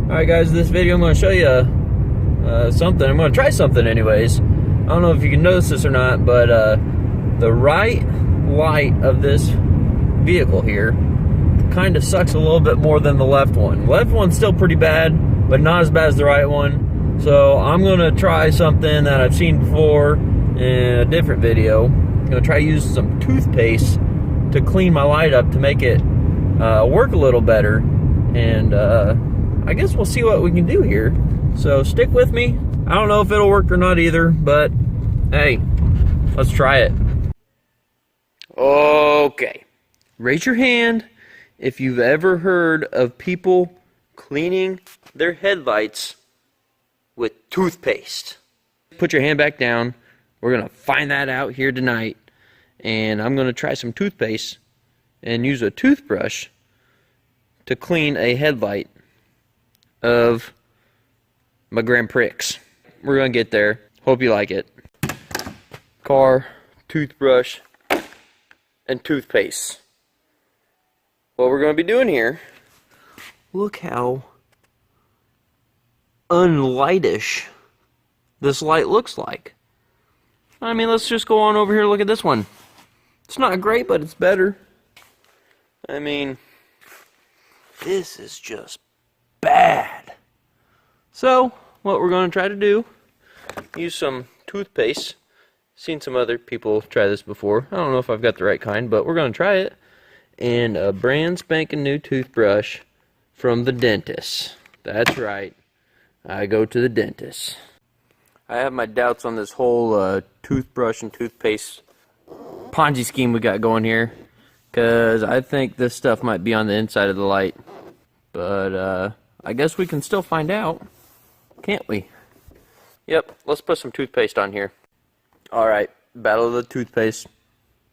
Alright guys, this video I'm going to show you something. I'm going to try something anyways. I don't know if you can notice this or not, but the right light of this vehicle here kind of sucks a little bit more than the left one. The left one's still pretty bad, but not as bad as the right one. So I'm going to try something that I've seen before in a different video. I'm going to try to use some toothpaste to clean my light up to make it work a little better. And I guess we'll see what we can do here. So stick with me. I don't know if it'll work or not either, but hey, let's try it. Okay. Raise your hand if you've ever heard of people cleaning their headlights with toothpaste. Put your hand back down. We're going to find that out here tonight. And I'm going to try some toothpaste and use a toothbrush to clean a headlight of my Grand Prix. We're going to get there. Hope you like it. Car, toothbrush, and toothpaste. What we're going to be doing here, look how unlightish this light looks like. I mean, let's just go on over here and look at this one. It's not great, but it's better. I mean, this is just bad. So, what we're going to try to do, use some toothpaste. Seen some other people try this before. I don't know if I've got the right kind, but we're going to try it. And a brand spanking new toothbrush from the dentist. That's right. I go to the dentist. I have my doubts on this whole toothbrush and toothpaste Ponzi scheme we got going here, because I think this stuff might be on the inside of the light. But I guess we can still find out, can't we? Yep, let's put some toothpaste on here. Alright, battle of the toothpaste.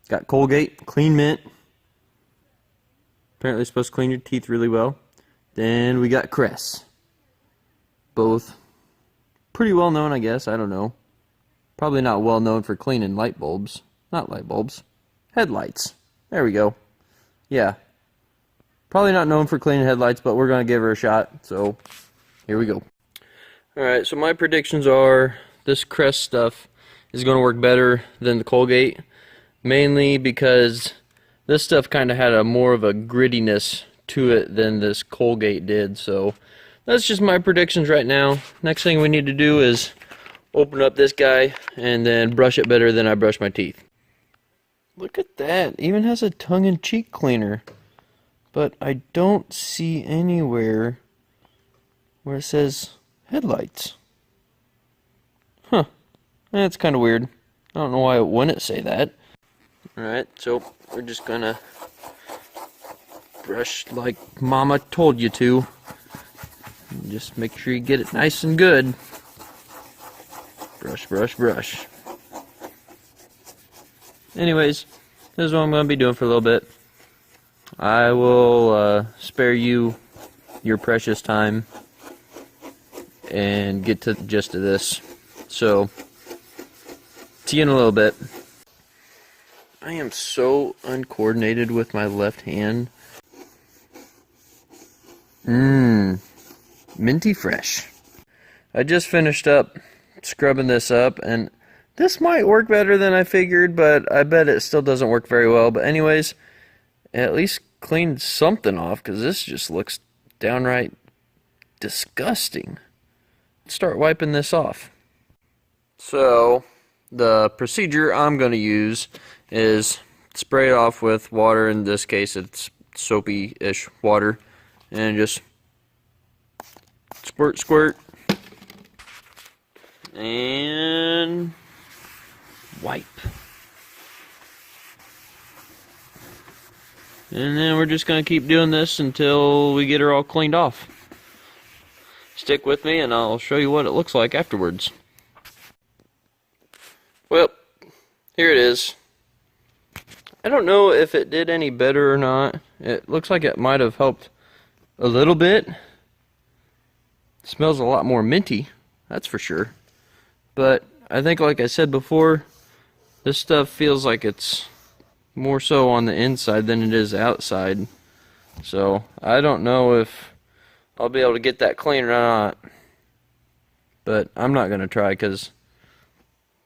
Got Colgate, Clean Mint. Apparently it's supposed to clean your teeth really well. Then we got Crest. Both pretty well known, I guess. I don't know. Probably not well known for cleaning light bulbs. Not light bulbs. Headlights. There we go. Yeah. Probably not known for cleaning headlights, but we're going to give her a shot. So, here we go. Alright, so my predictions are this Crest stuff is going to work better than the Colgate. Mainly because this stuff kind of had a more of a grittiness to it than this Colgate did. So, that's just my predictions right now. Next thing we need to do is open up this guy and then brush it better than I brush my teeth. Look at that. It even has a tongue-in-cheek cleaner. But I don't see anywhere where it says headlights. Huh. That's kind of weird. I don't know why it wouldn't say that. Alright, so we're just gonna brush like Mama told you to. Just make sure you get it nice and good. Brush, brush, brush. Anyways, this is what I'm going to be doing for a little bit. I will spare you your precious time and get to the gist of this. So, see you in a little bit. I am so uncoordinated with my left hand. Minty fresh. I just finished up scrubbing this up, and this might work better than I figured, but I bet it still doesn't work very well. But anyways, at least cleaned something off, because this just looks downright disgusting. Let's start wiping this off. So, the procedure I'm going to use is spray it off with water. In this case, it's soapy-ish water, and just squirt, squirt, and wipe. And then we're just going to keep doing this until we get her all cleaned off. Stick with me and I'll show you what it looks like afterwards. Well, here it is. I don't know if it did any better or not. It looks like it might have helped a little bit. It smells a lot more minty, that's for sure. But I think, like I said before, this stuff feels like it's more so on the inside than it is outside. So I don't know if I'll be able to get that clean or not. But I'm not going to try because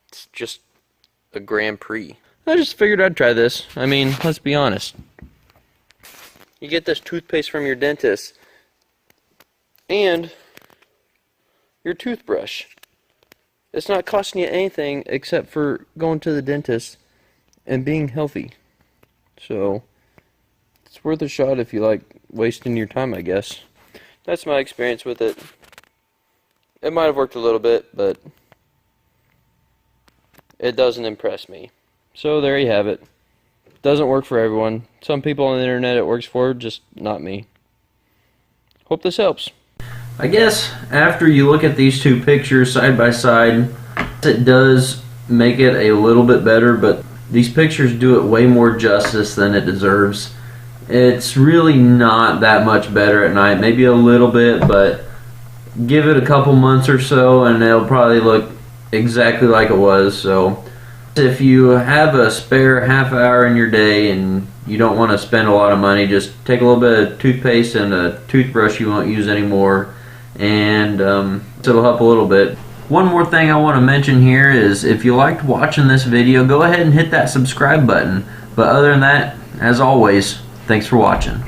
it's just a Grand Prix. I just figured I'd try this. I mean, let's be honest. You get this toothpaste from your dentist and your toothbrush. It's not costing you anything except for going to the dentist and being healthy. So, it's worth a shot if you like wasting your time, I guess. That's my experience with it. It might have worked a little bit, but it doesn't impress me. So there you have it. Doesn't work for everyone. Some people on the internet it works for, just not me. Hope this helps. I guess after you look at these two pictures side by side, it does make it a little bit better, but these pictures do it way more justice than it deserves. It's really not that much better at night, maybe a little bit, but give it a couple months or so and it'll probably look exactly like it was. So if you have a spare half hour in your day and you don't want to spend a lot of money, just take a little bit of toothpaste and a toothbrush you won't use anymore, and it'll help a little bit. One more thing I want to mention here is if you liked watching this video, go ahead and hit that subscribe button. But other than that, as always, thanks for watching.